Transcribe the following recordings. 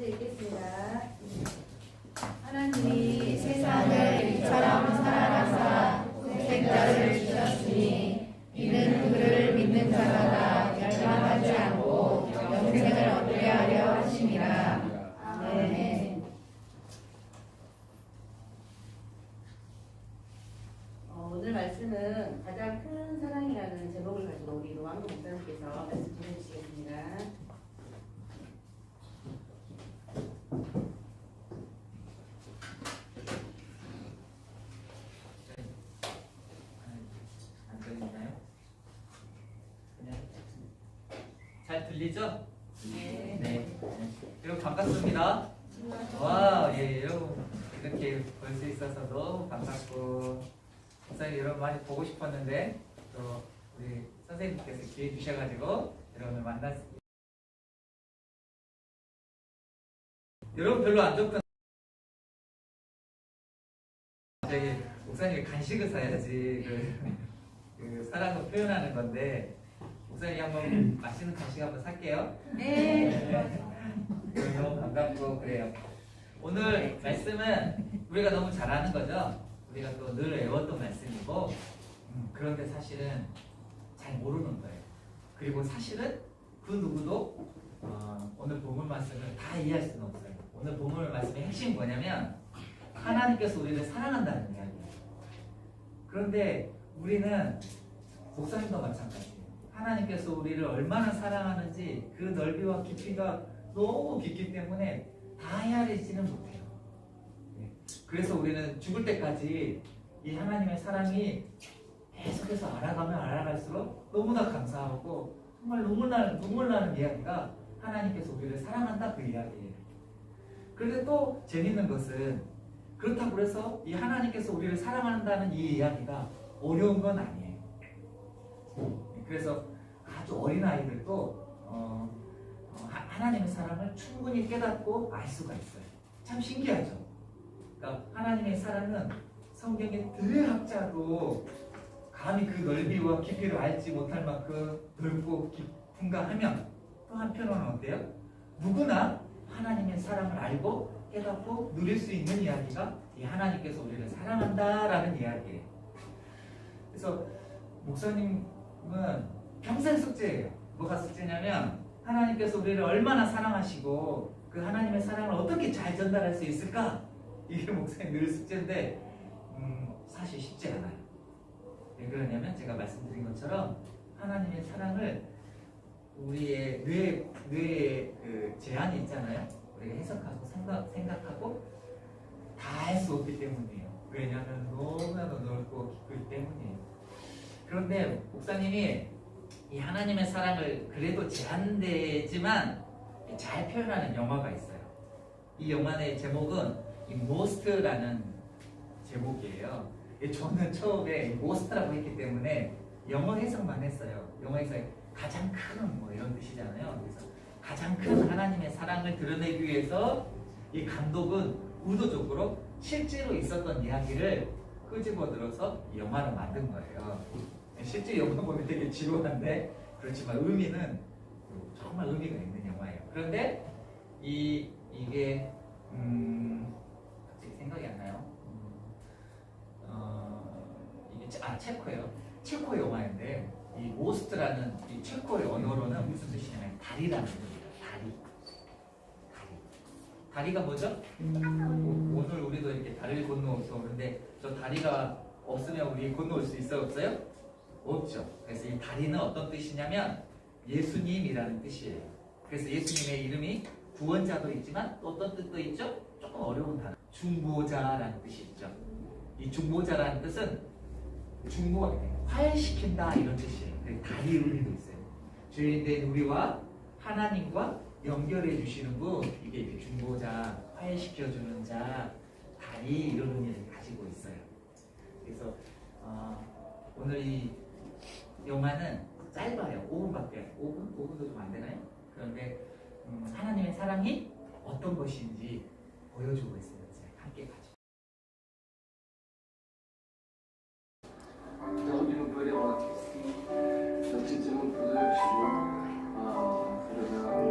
먼저 읽겠습니다. 하나님이 세상을 이처럼 사랑하사 독생자를 주셨으니 이는 그를 믿는 자마다 멸망하지 않고 영생을 얻게 하려 하심이라. 아멘. 오늘 말씀은 가장 큰 사랑이라는 제목을 가지고 우리 노광도 목사님께서 말씀 전해주시겠습니다. 잘 들리죠? 네. 네. 여러분 반갑습니다. 와, 예, 여러분 이렇게 볼 수 있어서 너무 반갑고, 목사님 여러분 많이 보고 싶었는데 또 우리 선생님께서 기회 주셔가지고 여러분을 만났습니다. 여러분 별로 안 좋군. 저기 목사님이 간식을 사야지 그 사랑을 표현하는 건데. 목사님이 한번 맛있는 간식 한번 살게요. 네. 너무 반갑고 그래요. 오늘 말씀은 우리가 너무 잘 아는 거죠. 우리가 또 늘 외웠던 말씀이고, 그런데 사실은 잘 모르는 거예요. 그리고 사실은 그 누구도 오늘 본문 말씀을 다 이해할 수는 없어요. 오늘 본문 말씀의 핵심이 뭐냐면 하나님께서 우리를 사랑한다는 이야기예요. 그런데 우리는 목사님도 마찬가지예요. 하나님께서 우리를 얼마나 사랑하는지 그 넓이와 깊이가 너무 깊기 때문에 다 헤아리지는 못해요. 그래서 우리는 죽을 때까지 이 하나님의 사랑이 계속해서 알아가면 알아갈수록 너무나 감사하고 정말 눈물 나는 이야기가 하나님께서 우리를 사랑한다 그 이야기예요. 그런데 또 재밌는 것은 그렇다고 해서 이 하나님께서 우리를 사랑한다는 이 이야기가 어려운 건 아니에요. 그래서 아주 어린 아이들도 하나님의 사랑을 충분히 깨닫고 알 수가 있어요. 참 신기하죠. 그러니까 하나님의 사랑은 성경의 들학자도 감히 그 넓이와 깊이를 알지 못할 만큼 넓고 깊은가 하면, 또 한편으로는 어때요? 누구나 하나님의 사랑을 알고 깨닫고 누릴 수 있는 이야기가 이 하나님께서 우리를 사랑한다라는 이야기예요. 그래서 목사님은 평생 숙제예요. 뭐가 숙제냐면 하나님께서 우리를 얼마나 사랑하시고 그 하나님의 사랑을 어떻게 잘 전달할 수 있을까? 이게 목사님 늘 숙제인데 사실 쉽지 않아요. 왜 그러냐면 제가 말씀드린 것처럼 하나님의 사랑을 우리의 뇌에 그 제한이 있잖아요. 우리가 해석하고 생각하고 다 할 수 없기 때문이에요. 왜냐하면 너무나도 넓고 깊기 때문이에요. 그런데 목사님이 이 하나님의 사랑을 그래도 제한되지만 잘 표현하는 영화가 있어요. 이 영화의 제목은 이 Most라는 제목이에요. 저는 처음에 Most라고 했기 때문에 영어 해석만 했어요. 영어에서 가장 큰 뭐 이런 뜻이잖아요. 그래서 가장 큰 하나님의 사랑을 드러내기 위해서 이 감독은 의도적으로 실제로 있었던 이야기를 끄집어 들어서 영화를 만든 거예요. 실제 영화 보면 되게 지루한데 그렇지만 의미는 정말 의미가 있는 영화예요. 그런데 이게 갑자기 생각이 안 나요. 이게 체코예요. 체코 영화인데 이 모스트라는 이 체코의 언어로는 무슨 뜻이냐면 다리라는 뜻입니다. 다리가 뭐죠? 오늘 우리도 이렇게 다리를 건너서 오는데 저 다리가 없으면 우리 건너올 수 있어요? 없어요? 없죠. 그래서 이 다리는 어떤 뜻이냐면 예수님이라는 뜻이에요. 그래서 예수님의 이름이 구원자도 있지만 또 어떤 뜻도 있죠? 조금 어려운 단어. 중보자라는 뜻이 있죠. 이 중보자라는 뜻은 화해시킨다 이런 뜻이에요. 다리 의미도 있어요. 죄인된 우리와 하나님과 연결해 주시는 분, 이게 이렇게 중보자, 화해시켜주는 자, 다리 이런 의미를 가지고 있어요. 그래서 오늘 이 영화는 짧아요. 5분도 좀 안 되나요? 그런데 하나님의 사랑이 어떤 것인지 보여주고 있습니다. 함께 가죠. 저쯤은 불러주시고 그러면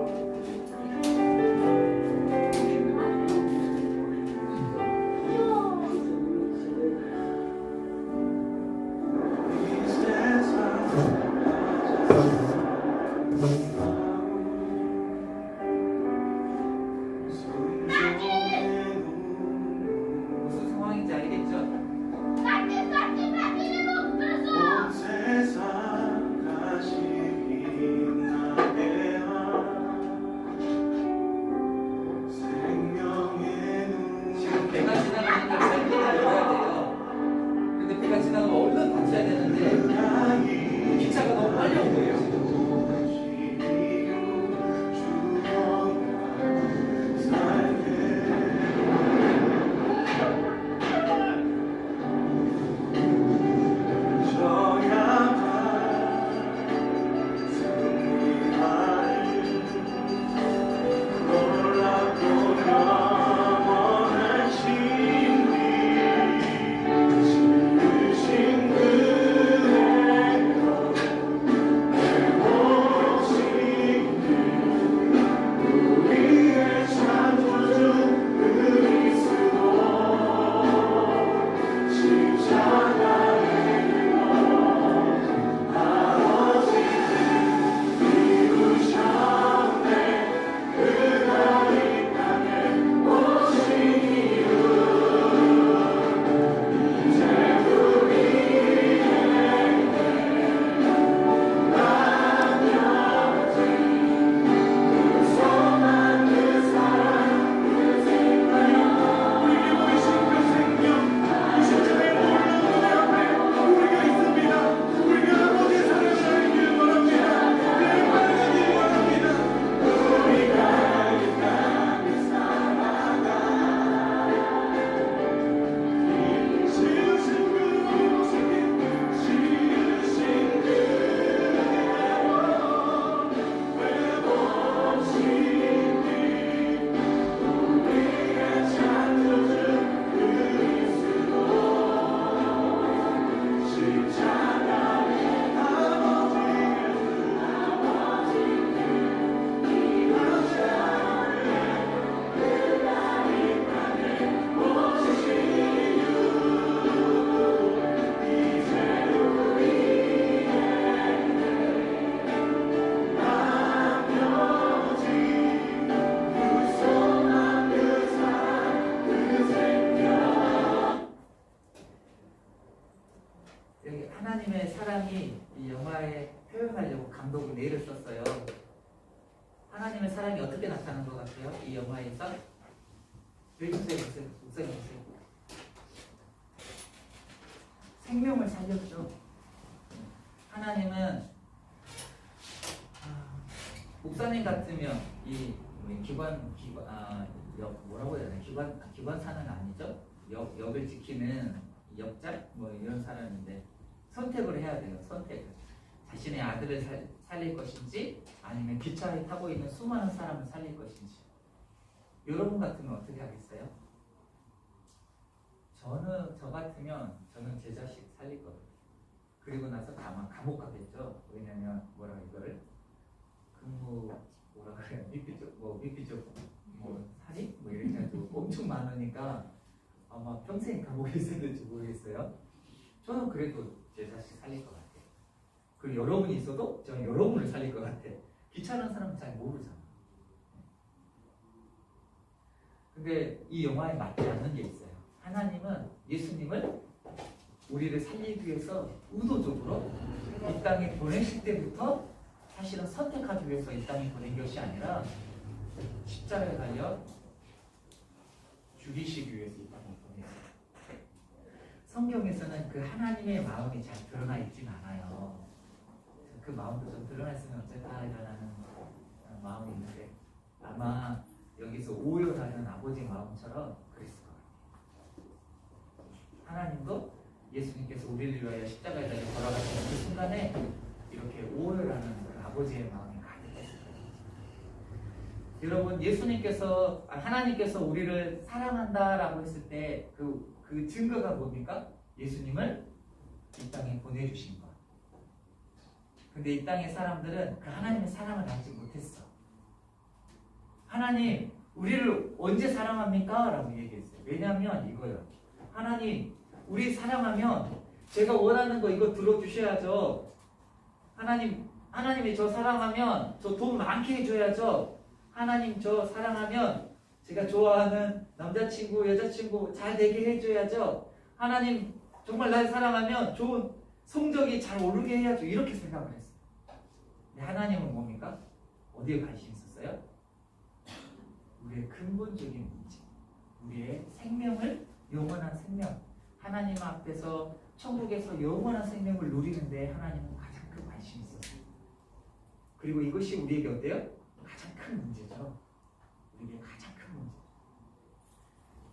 같아요? 이 영화에서 읽으세요. 목사님 보세요. 생명을 살렸죠. 하나님은 목사님 같으면 이 뭐라고 해야 되나 기관사는 아니죠. 역을 지키는 역장 뭐 이런 사람인데 선택을 해야 돼요. 선택을 자신의 아들을 살릴 것인지 아니면 기차에 타고 있는 수많은 사람을 살릴 것인지. 여러분 같으면 어떻게 하겠어요? 저 같으면 저는 제 자식 살릴 거예요. 그리고 나서 다만 감옥 가겠죠. 왜냐면 이거를 근무 뭐라 그래요? 미피적 살인 이렇게 해가지고 엄청 많으니까 아마 평생 감옥에 있어야 될지 모르겠어요. 저는 그래도 제 자식 살릴 것 같아요. 그리고 여러분이 있어도 저는 여러분을 살릴 것 같아요. 귀찮은 사람은 잘 모르잖아. 근데 이 영화에 맞지 않는 게 있어요. 하나님은 예수님을 우리를 살리기 위해서 의도적으로 이 땅에 보내실 때부터 사실은 선택하기 위해서 이 땅에 보낸 것이 아니라 십자가에 달려 죽이시기 위해서 이 땅에 보냈어요. 성경에서는 그 하나님의 마음이 잘 드러나 있진 않아요. 그 마음도 좀 드러났으면 어쩔까라는 마음이 있는데 아마 여기서 오열하는 아버지의 마음처럼 그랬을 것 같아요. 하나님도 예수님께서 우리를 위하여 십자가에 달려 돌아가시는 그 순간에 이렇게 오열하는 그 아버지의 마음이 가득했을 거예요. 여러분 하나님께서 우리를 사랑한다라고 했을 때 그 증거가 뭡니까? 예수님을 이 땅에 보내주신 것. 근데 이 땅의 사람들은 그 하나님의 사랑을 알지 못했어. 하나님 우리를 언제 사랑합니까? 라고 얘기했어요. 왜냐하면 이거요. 하나님 우리 사랑하면 제가 원하는 거 이거 들어주셔야죠. 하나님이 저 사랑하면 저 돈 많게 해줘야죠. 하나님 저 사랑하면 제가 좋아하는 남자친구 여자친구 잘 되게 해줘야죠. 하나님 정말 날 사랑하면 좋은 성적이 잘 오르게 해야죠. 이렇게 생각을 했어요. 근데 하나님은 뭡니까? 어디에 관심 있었어요? 우리의 근본적인 문제, 우리의 생명을, 영원한 생명, 하나님 앞에서 천국에서 영원한 생명을 누리는데 하나님은 가장 큰 관심이 있었어요. 그리고 이것이 우리에게 어때요? 가장 큰 문제죠. 우리에게 가장 큰 문제.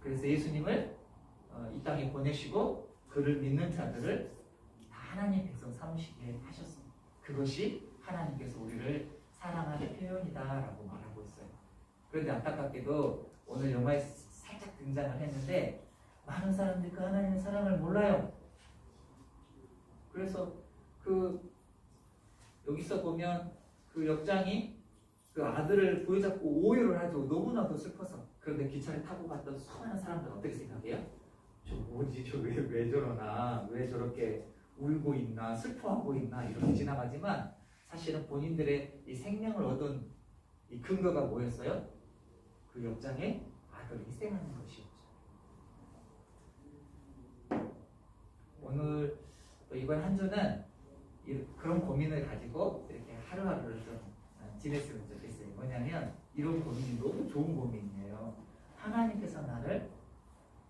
그래서 예수님을 이 땅에 보내시고 그를 믿는 자들을 다 하나님 백성 삼으시게 하셨습니다. 그것이 하나님께서 우리를 사랑하는 표현이다라고 말하고 있어요. 그런데 안타깝게도 오늘 영화에 살짝 등장을 했는데 많은 사람들이 그 하나님의 사랑을 몰라요. 그래서 여기서 보면 그 역장이 그 아들을 부여잡고 오열을 하죠. 너무나도 슬퍼서. 그런데 기차를 타고 갔던 수많은 사람들은 어떻게 생각해요? 저 뭐지? 저 왜 저러나? 왜 저렇게 울고 있나? 슬퍼하고 있나? 이렇게 지나가지만 사실은 본인들의 이 생명을 얻은 이 근거가 뭐였어요? 그 역장에 아들을 희생하는 것이었죠. 오늘 이번 한 주는 그런 고민을 가지고 이렇게 하루하루를 좀 지냈으면 좋겠어요. 뭐냐면 이런 고민이 너무 좋은 고민이에요. 하나님께서 나를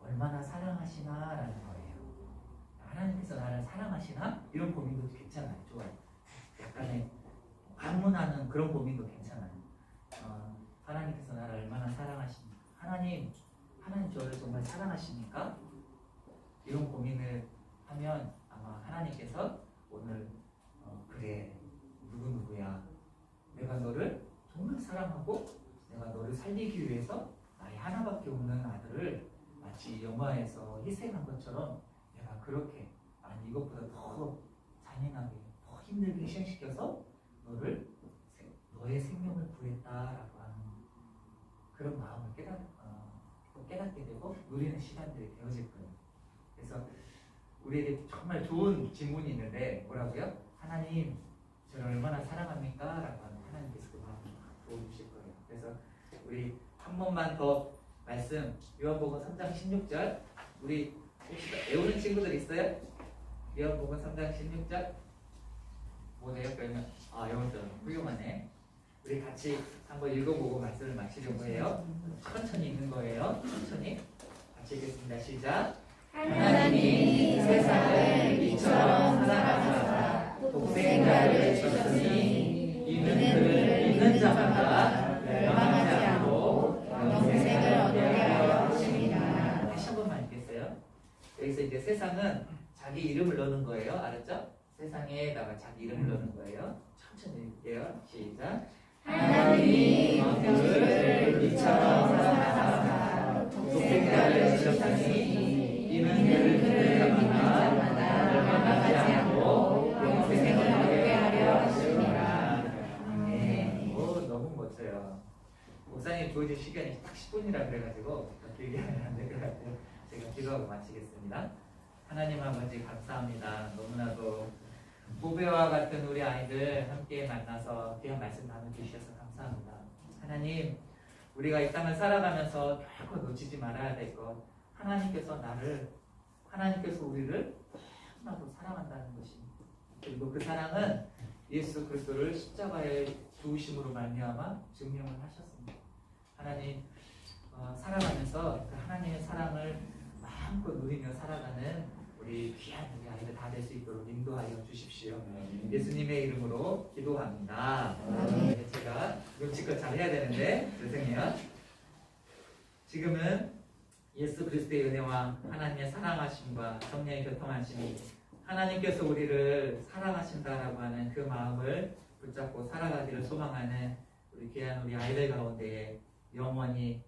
얼마나 사랑하시나라는 거예요. 하나님께서 나를 사랑하시나? 이런 고민도 괜찮아요. 좋아요. 약간의 반문하는 그런 고민도 괜찮아요. 하나님께서 나를 얼마나 사랑하십니까? 하나님 저를 정말 사랑하십니까? 이런 고민을 하면 아마 하나님께서 오늘 그래 누구야 내가 너를 정말 사랑하고 내가 너를 살리기 위해서 나의 하나밖에 없는 아들을 마치 영화에서 희생한 것처럼 내가 그렇게 아니 이것보다 더 잔인하게 더 힘들게 희생시켜서 너의 생명을 구했다라고 하는 그런 마음을 깨닫게 되고 누리는 시간들이 되어질 거예요. 그래서 우리에게 정말 좋은 질문이 있는데 뭐라고요? 하나님 저를 얼마나 사랑합니까? 라고 하는 하나님께서 그 마음을 도와주실 거예요. 그래서 우리 한 번만 더 말씀 요한복음 3장 16절 우리 혹시 외우는 친구들 있어요? 요한복음 3장 16절 뭐래요? 그러면 영어처럼 훌륭하네. 우리 같이 한번 읽어보고 말씀을 마치려고 해요. 천천히 읽는 거예요. 천천히 같이 읽겠습니다. 시작. 하나님이 세상을 이처럼 사랑하사 독생자를 주셨으니 이는 그를 믿는 자마다 멸망하지 않고 영생을 얻게 하려 하심이라. 다시 한 번만 읽겠어요. 여기서 이제 세상은 자기 이름을 넣는 거예요. 알았죠? 세상에다가 자기 이름을 넣는 거예요. 천천히 읽게요. 시작. 하나님이 그를 이처럼 사랑하사 독생자를 주셨으니 이는 그를 믿는 자마다 멸망하지 않고 영생을 얻게 하려 하심이라. 네. 오, 너무 멋져요. 목사님 주어진 시간이 딱 10분이라 그래가지고 더 길게 하면 안 될 것 같아요. 제가 기도하고 마치겠습니다. 하나님 아버지 감사합니다. 너무나도 보배와 같은 우리 아이들 함께 만나서 귀한 말씀 나눠주셔서 감사합니다. 하나님, 우리가 이 땅을 살아가면서 결코 놓치지 말아야 될 것, 하나님께서 우리를 너무나도 사랑한다는 것입니다. 그리고 그 사랑은 예수 그리스도를 십자가에 죽으심으로 말미암아 증명을 하셨습니다. 하나님, 살아가면서 그 하나님의 사랑을 마음껏 누리며 살아가는 우리 귀한 우리 아이들 다 될 수 있도록 인도하여 주십시오. 예수님의 이름으로 기도합니다. 제가 눈치껏 잘 해야 되는데 죄송해요. 지금은 예수 그리스도의 은혜와 하나님의 사랑하심과 성령의 교통하심이 하나님께서 우리를 사랑하신다라고 하는 그 마음을 붙잡고 살아가기를 소망하는 우리 귀한 우리 아이들 가운데에 영원히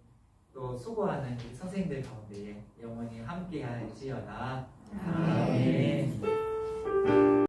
또 수고하는 우리 선생님들 가운데에 영원히 함께할지어다. 아멘.